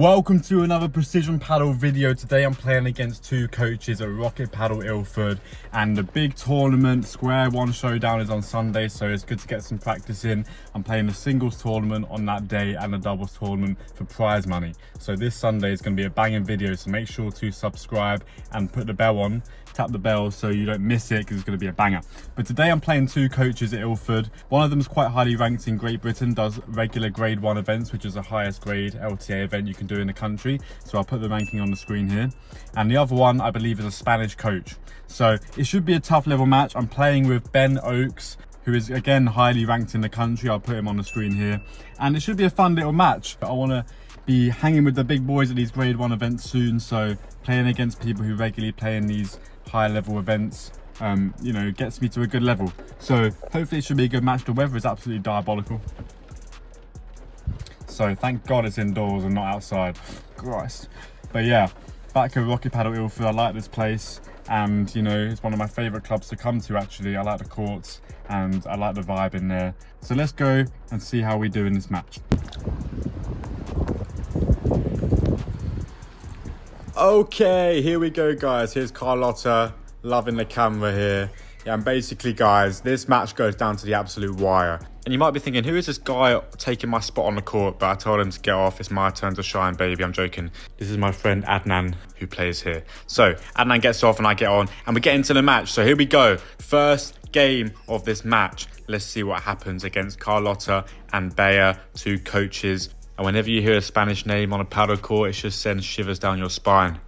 Welcome to another Precision Paddle video. Today I'm playing against two coaches at Rocket Paddle Ilford, and the big tournament Square One Showdown is on Sunday, so it's good to get some practice in. I'm playing the singles tournament on that day and the doubles tournament for prize money. So this Sunday is going to be a banging video, so make sure to subscribe and put the bell on. Tap the bell so you don't miss it because it's going to be a banger. But today I'm playing two coaches at Ilford. One of them is quite highly ranked in Great Britain, does regular grade 1 events, which is the highest grade LTA event you can do in the country. So I'll put the ranking on the screen here. And the other one I believe is a Spanish coach. So it should be a tough level match. I'm playing with Ben Oakes, who is again highly ranked in the country. I'll put him on the screen here. And it should be a fun little match. I want to be hanging with the big boys at these grade 1 events soon. So playing against people who regularly play in these high level events, you know, gets me to a good level. So hopefully it should be a good match. The weather is absolutely diabolical. So thank God it's indoors and not outside. Christ. But yeah, back at Rocket Paddle Ilford. I like this place, and you know, it's one of my favourite clubs to come to actually. I like the courts and I like the vibe in there. So let's go and see how we do in this match. Okay, here we go guys. Here's Carlotta, loving the camera here. Yeah, and basically guys, this match goes down to the absolute wire. And you might be thinking, who is this guy taking my spot on the court? But I told him to get off. It's my turn to shine, baby. I'm joking. This is my friend Adnan who plays here. So Adnan gets off and I get on and we get into the match. So here we go. First game of this match. Let's see what happens against Carlotta and Bea, two coaches. And whenever you hear a Spanish name on a paddle court, it just sends shivers down your spine.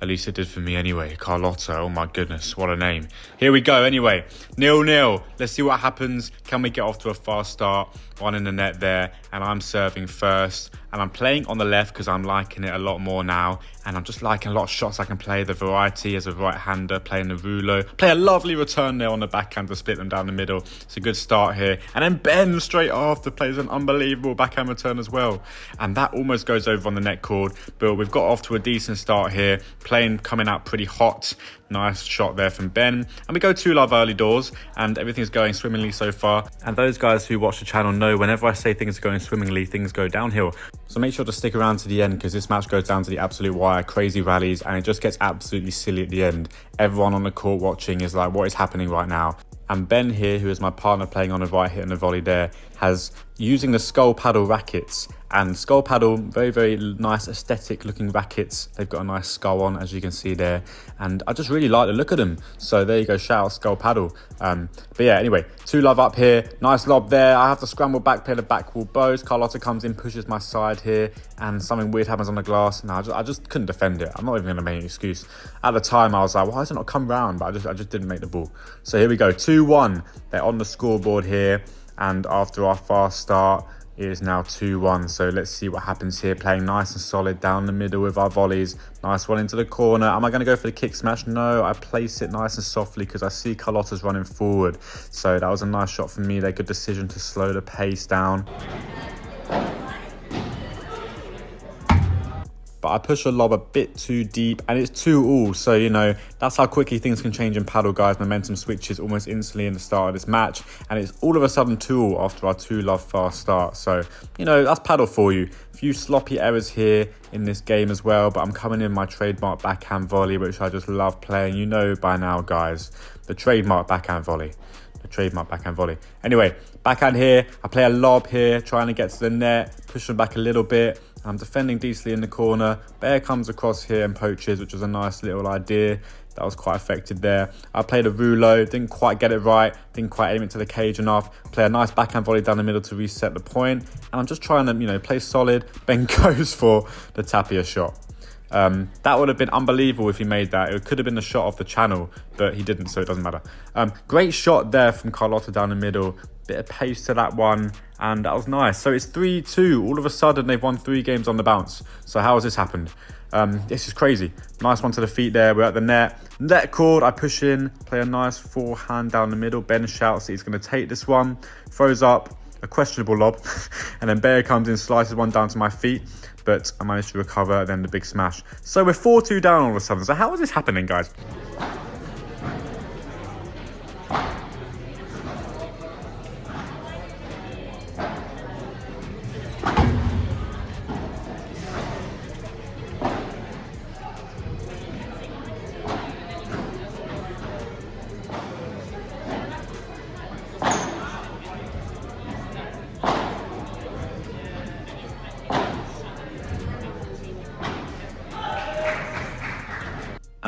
At least it did for me anyway. Carlotta, oh my goodness, what a name. Here we go anyway, 0-0. Let's see what happens. Can we get off to a fast start? One in the net there, and I'm serving first. And I'm playing on the left because I'm liking it a lot more now. And I'm just liking a lot of shots I can play. The variety as a right-hander, playing the rouleau. Play a lovely return there on the backhand to split them down the middle. It's a good start here. And then Ben straight after plays an unbelievable backhand return as well. And that almost goes over on the net cord. But we've got off to a decent start here. Playing coming out pretty hot. Nice shot there from Ben. And we go 2-love early doors. And everything's going swimmingly so far. And those guys who watch the channel know whenever I say things are going swimmingly, things go downhill. So make sure to stick around to the end because this match goes down to the absolute wire, crazy rallies, and it just gets absolutely silly at the end. Everyone on the court watching is like, what is happening right now? And Ben here, who is my partner playing on the right, hitting the volley there, has using the Skull Paddle rackets. And Skull Paddle, very, very nice aesthetic looking rackets. They've got a nice skull on, as you can see there. And I just really like the look of them. So there you go, shout out Skull Paddle. But yeah, anyway, 2-love up here. Nice lob there. I have to scramble back, play the back wall bows. Carlotta comes in, pushes my side here. And something weird happens on the glass. No, I just couldn't defend it. I'm not even going to make an excuse. At the time, I was like, why has it not come round? But I just didn't make the ball. So here we go, 2-1. They're on the scoreboard here. And after our fast start, it is now 2-1. So let's see what happens here. Playing nice and solid down the middle with our volleys. Nice one into the corner. Am I going to go for the kick smash? No, I place it nice and softly because I see Carlotta's running forward. So that was a nice shot from me there. Good decision to slow the pace down. But I push a lob a bit too deep and it's 2-all. So, you know, that's how quickly things can change in paddle, guys. Momentum switches almost instantly in the start of this match. And it's all of a sudden 2-all after our 2-love fast start. So, you know, that's paddle for you. A few sloppy errors here in this game as well. But I'm coming in my trademark backhand volley, which I just love playing. You know by now, guys, the trademark backhand volley. The trademark backhand volley. Anyway, backhand here. I play a lob here, trying to get to the net. Push them back a little bit. I'm defending decently in the corner. Bear comes across here and poaches, which was a nice little idea. That was quite effective there. I played a rouleau, didn't quite get it right, didn't quite aim it to the cage enough. Play a nice backhand volley down the middle to reset the point. And I'm just trying to, you know, play solid. Ben goes for the Tapia shot. That would have been unbelievable if he made that. It could have been the shot off the channel, but he didn't, so it doesn't matter. Great shot there from Carlotta down the middle. Bit of pace to that one, and that was nice. So it's 3-2. All of a sudden, they've won 3 games on the bounce. So how has this happened? This is crazy. Nice one to the feet there. We're at the net. Net cord, I push in, play a nice forehand down the middle. Ben shouts that he's going to take this one. Throws up a questionable lob. And then Bear comes in, slices one down to my feet. But I managed to recover, then the big smash. So we're 4-2 down all of a sudden. So how is this happening, guys?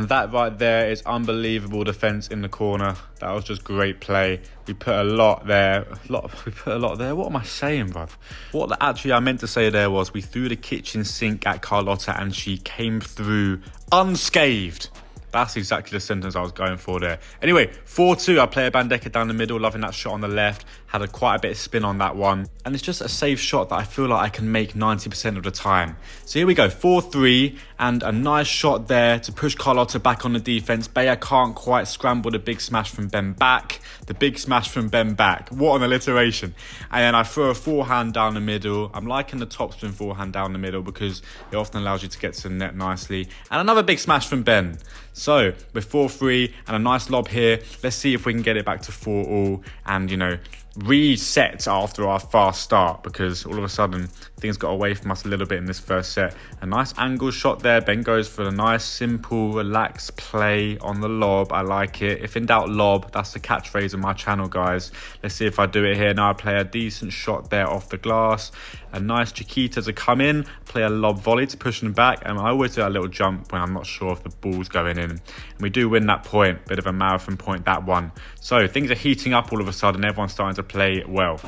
And that right there is unbelievable defense in the corner. That was just great play. We put a lot there. We put a lot there. What am I saying, bruv? What actually I meant to say there was we threw the kitchen sink at Carlotta and she came through unscathed. That's exactly the sentence I was going for there. Anyway, 4-2. I play a Bandeka down the middle, loving that shot on the left. Had quite a bit of spin on that one. And it's just a safe shot that I feel like I can make 90% of the time. So here we go, 4-3. And a nice shot there to push Carlotta back on the defense. Bayer can't quite scramble the big smash from Ben back. The big smash from Ben back. What an alliteration. And then I throw a forehand down the middle. I'm liking the topspin forehand down the middle because it often allows you to get to the net nicely. And another big smash from Ben. So we're 4-3 and a nice lob here. Let's see if we can get it back to 4-all and, you know, reset after our fast start, because all of a sudden things got away from us a little bit in this first set. A nice angle shot there. Ben goes for a nice, simple, relaxed play on the lob. I like it. If in doubt, lob. That's the catchphrase of my channel, guys. Let's see if I do it here. Now I play a decent shot there off the glass. A nice Chiquita to come in. Play a lob volley to push them back. And I always do a little jump when I'm not sure if the ball's going in. And we do win that point. Bit of a marathon point, that one. So things are heating up all of a sudden. Everyone's starting to play well.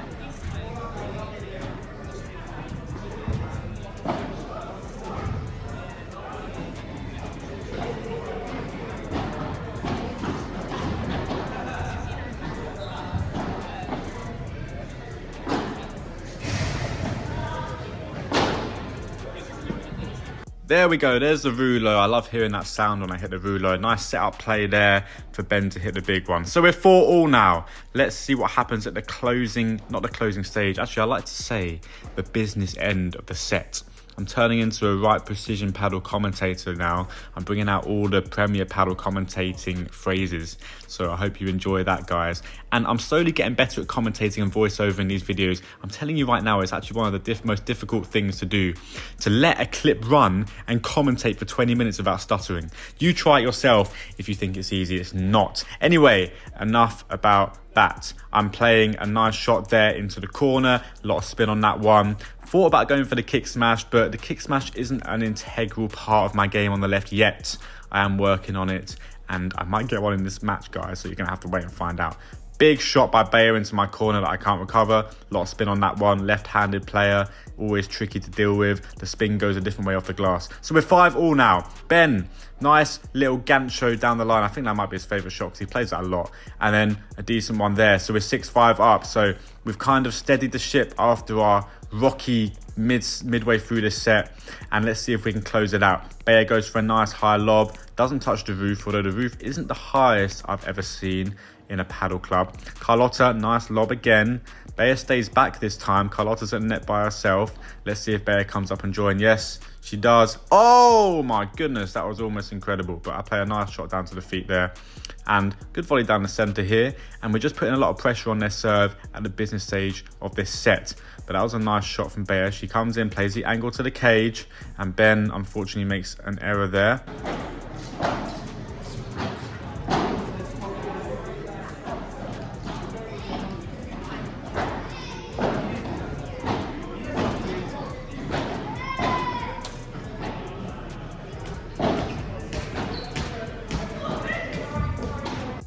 There we go, there's the rouleau. I love hearing that sound when I hit the rouleau. Nice setup play there for Ben to hit the big one. So we're 4-all now. Let's see what happens at the closing, not the closing stage. Actually, I like to say the business end of the set. I'm turning into a right precision paddle commentator now. I'm bringing out all the Premier paddle commentating phrases. So I hope you enjoy that, guys. And I'm slowly getting better at commentating and voiceover in these videos. I'm telling you right now, it's actually one of the most difficult things to do. To let a clip run and commentate for 20 minutes without stuttering. You try it yourself if you think it's easy. It's not. Anyway, enough about that. I'm playing a nice shot there into the corner. A lot of spin on that one. Thought about going for the kick smash, but the kick smash isn't an integral part of my game on the left yet. I am working on it, and I might get one in this match, guys, so you're going to have to wait and find out. Big shot by Bayer into my corner that I can't recover. A lot of spin on that one. Left-handed player, always tricky to deal with. The spin goes a different way off the glass. So we're 5-all now. Ben, nice little gancho down the line. I think that might be his favourite shot because he plays that a lot. And then a decent one there. So we're 6-5 up. So we've kind of steadied the ship after our rocky midway through this set. And let's see if we can close it out. Bayer goes for a nice high lob. Doesn't touch the roof, although the roof isn't the highest I've ever seen in a paddle club. Carlotta, nice lob again. Bayer stays back this time. Carlotta's at the net by herself. Let's see if Bayer comes up and joins. Yes, she does. Oh my goodness, that was almost incredible. But I play a nice shot down to the feet there. And good volley down the centre here. And we're just putting a lot of pressure on their serve at the business stage of this set. But that was a nice shot from Bayer. She comes in, plays the angle to the cage. And Ben, unfortunately, makes an error there.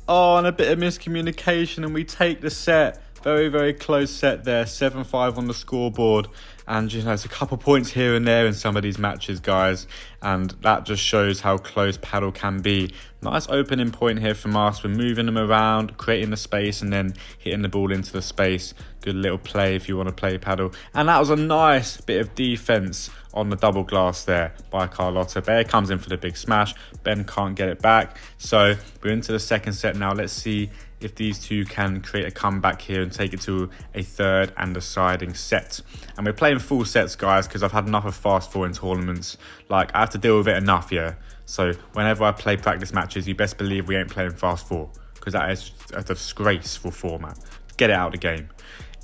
Oh, and a bit of miscommunication, and we take the set. Very, very close set there. 7-5 on the scoreboard. And, you know, it's a couple points here and there in some of these matches, guys. And that just shows how close paddle can be. Nice opening point here from us. We're moving them around, creating the space, and then hitting the ball into the space. Good little play if you want to play paddle. And that was a nice bit of defense on the double glass there by Carlotta. Bayer comes in for the big smash. Ben can't get it back. So we're into the second set now. Let's see if these two can create a comeback here and take it to a third and deciding set. And we're playing full sets, guys, because I've had enough of fast four in tournaments. Like, I have to deal with it enough, yeah. So whenever I play practice matches, you best believe we ain't playing fast four, because that is a disgraceful format. Get it out of the game.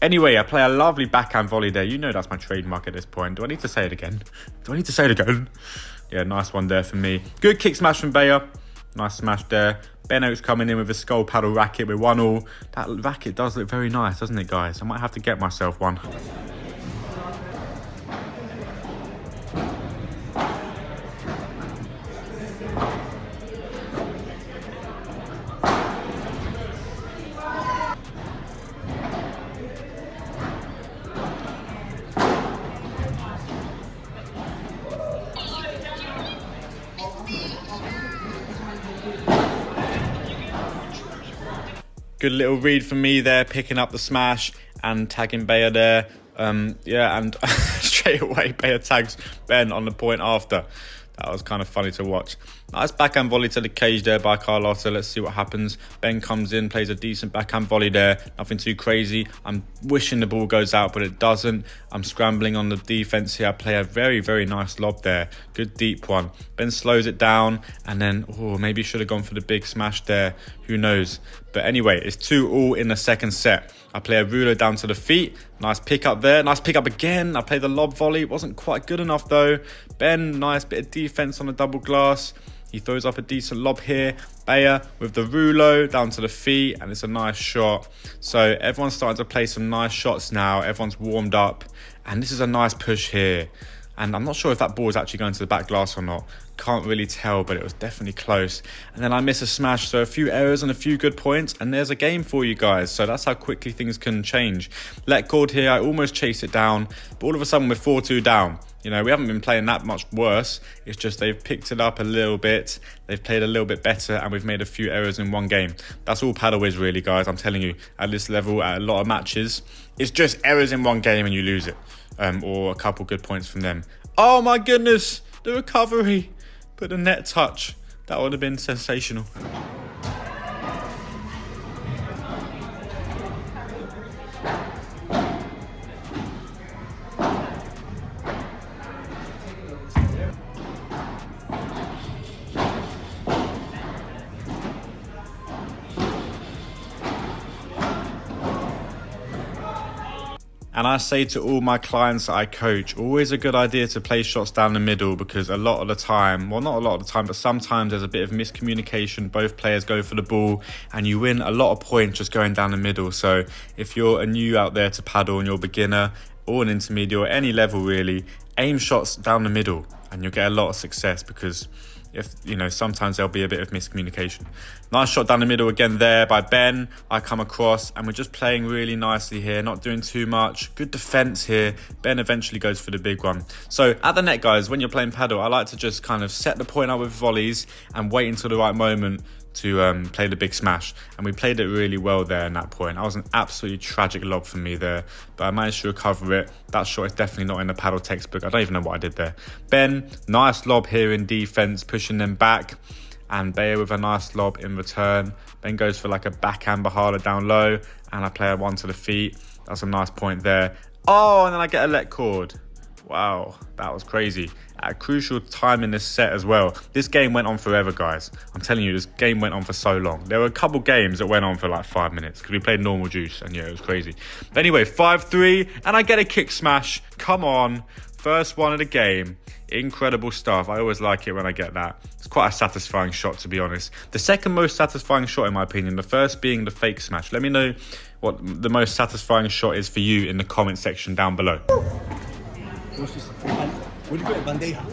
Anyway, I play a lovely backhand volley there. You know that's my trademark at this point. Do I need to say it again? Do I need to say it again? Yeah, nice one there for me. Good kick smash from Bayer. Nice smash there. Ben Oakes coming in with a skull paddle racket with 1-all. That racket does look very nice, doesn't it, guys? I might have to get myself one. Good little read from me there, picking up the smash and tagging Bayer there. Yeah, and straight away Bayer tags Ben on the point after. That was kind of funny to watch. Nice backhand volley to the cage there by Carlotta. Let's see what happens. Ben comes in, plays a decent backhand volley there. Nothing too crazy. I'm wishing the ball goes out, but it doesn't. I'm scrambling on the defense here. I play a very, very nice lob there. Good deep one. Ben slows it down, and then, maybe should have gone for the big smash there. Who knows? But anyway, it's 2-2 in the second set. I play a ruler down to the feet. Nice pick up there. Nice pick up again. I play the lob volley. It wasn't quite good enough though. Ben, nice bit of defense on the double glass. He throws up a decent lob here. Bayer with the rouleau down to the feet, and it's a nice shot. So everyone's starting to play some nice shots now. Everyone's warmed up, and this is a nice push here. And I'm not sure if that ball is actually going to the back glass or not. Can't really tell, but it was definitely close. And then I miss a smash, so a few errors and a few good points, and there's a game for you guys. So that's how quickly things can change. Let cord here, I almost chased it down, but all of a sudden we're 4-2 down. You know, we haven't been playing that much worse. It's just they've picked it up a little bit. They've played a little bit better, and we've made a few errors in one game. That's all Padel is really, guys. I'm telling you, at this level, at a lot of matches, it's just errors in one game and you lose it. Or a couple good points from them. Oh my goodness, the recovery. But the net touch, that would have been sensational. And I say to all my clients that I coach, always a good idea to play shots down the middle, because a lot of the time, well, not a lot of the time, but sometimes there's a bit of miscommunication. Both players go for the ball and you win a lot of points just going down the middle. So if you're a new out there to paddle and you're a beginner or an intermediate or any level really, aim shots down the middle and you'll get a lot of success, because sometimes there'll be a bit of miscommunication. Nice shot down the middle again there by Ben. I come across and we're just playing really nicely here, not doing too much. Good defense here. Ben eventually goes for the big one. So at the net, guys, when you're playing paddle, I like to just kind of set the point up with volleys and wait until the right moment to play the big smash, and we played it really well there in that point. That was an absolutely tragic lob for me there, but I managed to recover it. That shot is definitely not in the paddle textbook. I don't even know what I did there. Ben, nice lob here in defense, pushing them back, and Bayer with a nice lob in return. Ben goes for like a backhand Bahala down low, and I play a one to the feet. That's a nice point there. Oh, and then I get a let cord. Wow, that was crazy. At a crucial time in this set as well. This game went on forever, guys. I'm telling you, this game went on for so long. There were a couple games that went on for like 5 minutes because we played normal juice, and yeah, it was crazy. But anyway, 5-3, and I get a kick smash. Come on. First one of the game. Incredible stuff. I always like it when I get that. It's quite a satisfying shot, to be honest. The second most satisfying shot, in my opinion. The first being the fake smash. Let me know what the most satisfying shot is for you in the comment section down below. What do you call it? Bandeja.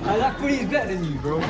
That pretty is better than you, bro.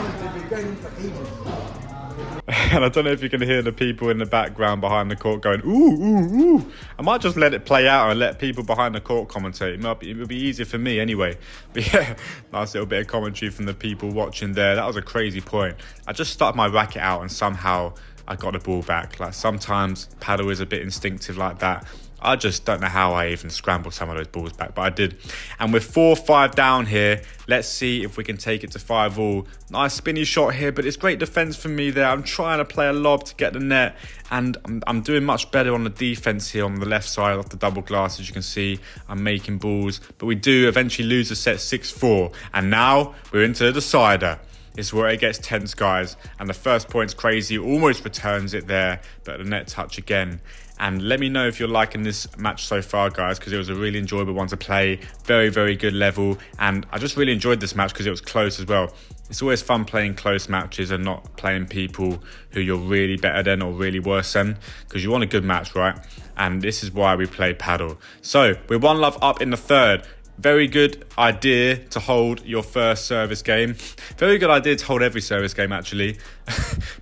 And I don't know if you can hear the people in the background behind the court going, ooh, ooh, ooh. I might just let it play out and let people behind the court commentate. It would be easier for me anyway. But yeah, nice little bit of commentary from the people watching there. That was a crazy point. I just stuck my racket out and somehow I got the ball back. Like sometimes paddle is a bit instinctive like that. I just don't know how I even scrambled some of those balls back, but I did. And with 4-5 down here, let's see if we can take it to 5-all. Nice spinny shot here, but it's great defense from me there. I'm trying to play a lob to get the net, and I'm doing much better on the defense here on the left side of the double glass. As you can see, I'm making balls, but we do eventually lose the set 6-4. And now we're into the decider. It's where it gets tense, guys. And the first point's crazy, almost returns it there, but the net touch again. And let me know if you're liking this match so far, guys, because it was a really enjoyable one to play. Very, very good level. And I just really enjoyed this match because it was close as well. It's always fun playing close matches and not playing people who you're really better than or really worse than, because you want a good match, right? And this is why we play paddle. So we're 1-love up in the third. Very good idea to hold your first service game. Very good idea to hold every service game, actually.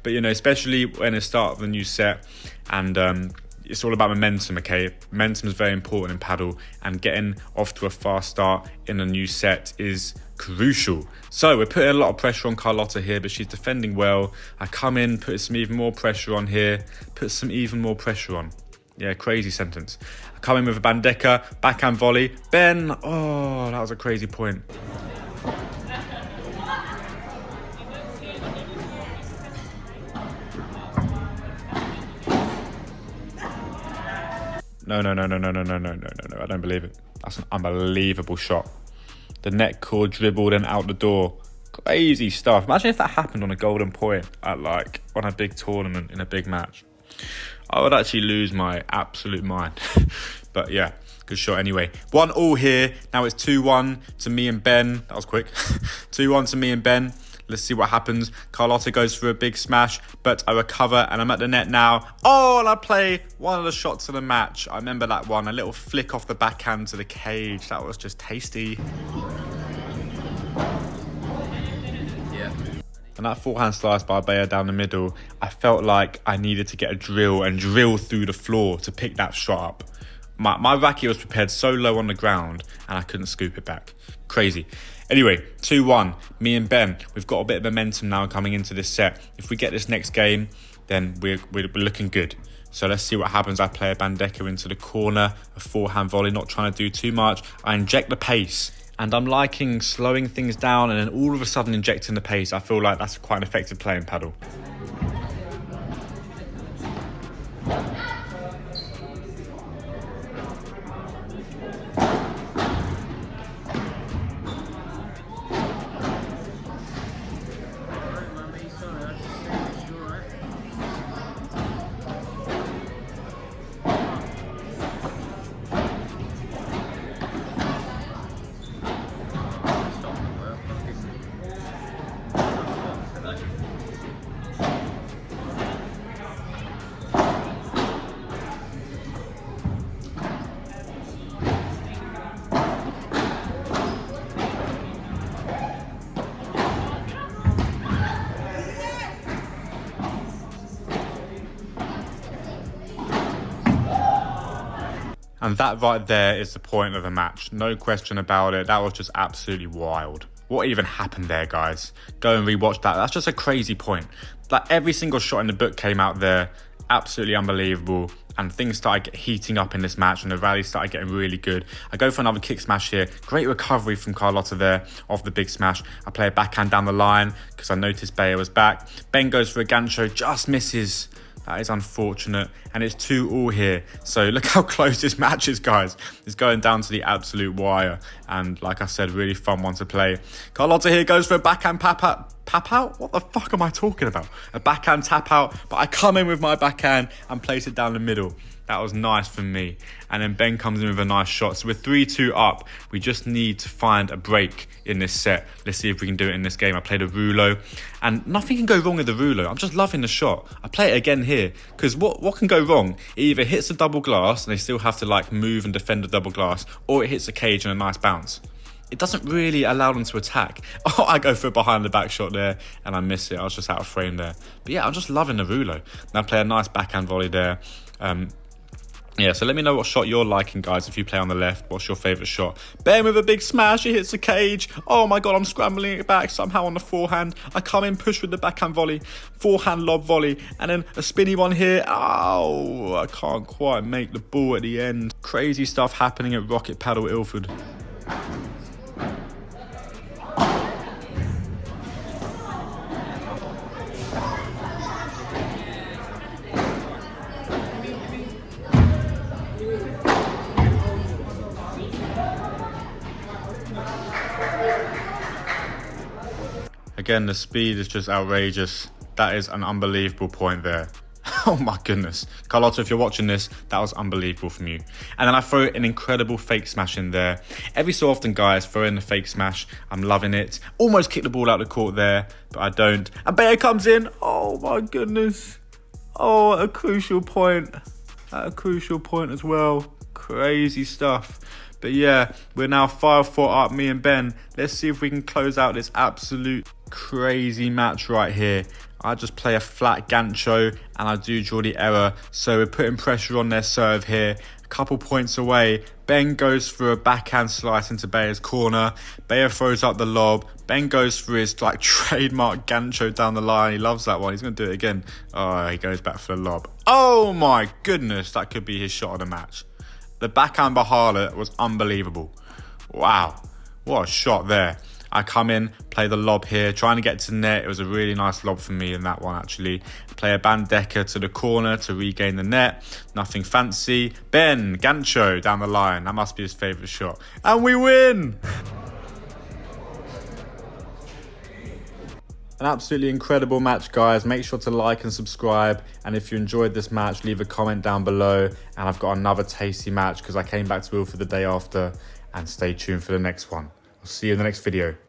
But, you know, especially when it's start of the new set. And it's all about momentum, okay? Momentum is very important in paddle, and getting off to a fast start in a new set is crucial. So we're putting a lot of pressure on Carlotta here, but she's defending well. I come in, put some even more pressure on here, put some even more pressure on. Yeah, crazy sentence. I come in with a bandeja, backhand volley. Ben, oh, that was a crazy point. No, I don't believe it. That's an unbelievable shot. The net cord dribbled and out the door. Crazy stuff. Imagine if that happened on a golden point at like on a big tournament in a big match. I would actually lose my absolute mind. But yeah, good shot anyway. 1-1 here. Now it's 2-1 to me and Ben. That was quick. 2-1 to me and Ben. Let's see what happens. Carlotta goes for a big smash, but I recover and I'm at the net now. Oh, and I play one of the shots of the match. I remember that one. A little flick off the backhand to the cage. That was just tasty. Yeah. And that forehand slice by Bayer down the middle, I felt like I needed to get a drill and drill through the floor to pick that shot up. My racket was prepared so low on the ground and I couldn't scoop it back. Crazy. Anyway, 2-1, me and Ben, we've got a bit of momentum now coming into this set. If we get this next game, then we're looking good. So let's see what happens. I play a bandeja into the corner, a forehand volley, not trying to do too much. I inject the pace, and I'm liking slowing things down and then all of a sudden injecting the pace. I feel like that's quite an effective play in paddle. And that right there is the point of the match. No question about it. That was just absolutely wild. What even happened there, guys? Go and rewatch that. That's just a crazy point. Like every single shot in the book came out there. Absolutely unbelievable. And things started heating up in this match and the rally started getting really good. I go for another kick smash here. Great recovery from Carlotta there off the big smash. I play a backhand down the line because I noticed Bayer was back. Ben goes for a gancho, just misses. That is unfortunate. And it's 2-2 here. So look how close this match is, guys. It's going down to the absolute wire. And like I said, really fun one to play. Carlotta here goes for a backhand pap out? What the fuck am I talking about? A backhand tap out. But I come in with my backhand and place it down the middle. That was nice for me. And then Ben comes in with a nice shot. So we're 3-2 up. We just need to find a break in this set. Let's see if we can do it in this game. I played a rouleau. And nothing can go wrong with the rouleau. I'm just loving the shot. I play it again here. Because what can go wrong? It either hits the double glass and they still have to like move and defend the double glass. Or it hits the cage and a nice bounce. It doesn't really allow them to attack. Oh, I go for a behind the back shot there and I miss it. I was just out of frame there. But yeah, I'm just loving the rouleau. And I play a nice backhand volley there. Yeah, so let me know what shot you're liking, guys, if you play on the left. What's your favourite shot? Ben with a big smash, he hits the cage. Oh my God, I'm scrambling it back somehow on the forehand. I come in, push with the backhand volley, forehand lob volley, and then a spinny one here. Oh, I can't quite make the ball at the end. Crazy stuff happening at Rocket Padel Ilford. Again, the speed is just outrageous. That is an unbelievable point there. Oh my goodness. Carlotta, if you're watching this, that was unbelievable from you. And then I throw an incredible fake smash in there. Every so often, guys, throw in the fake smash. I'm loving it. Almost kick the ball out of the court there, but I don't. And Bayer comes in. Oh my goodness. Oh, at a crucial point. At a crucial point as well. Crazy stuff. But yeah, we're now 5-4 up, me and Ben. Let's see if we can close out this absolute crazy match right here. I just play a flat gancho and I do draw the error. So we're putting pressure on their serve here. A couple points away. Ben goes for a backhand slice into Bayer's corner. Bayer throws up the lob. Ben goes for his like trademark gancho down the line. He loves that one. He's going to do it again. Oh, he goes back for the lob. Oh my goodness, that could be his shot of the match. The backhand Bahala was unbelievable. Wow, what a shot there. I come in, play the lob here, trying to get to net. It was a really nice lob for me in that one, actually. Play a Bandeka to the corner to regain the net. Nothing fancy. Ben, gancho down the line. That must be his favourite shot. And we win! An absolutely incredible match, guys. Make sure to like and subscribe. And if you enjoyed this match, leave a comment down below. And I've got another tasty match because I came back to Will for the day after. And stay tuned for the next one. I'll see you in the next video.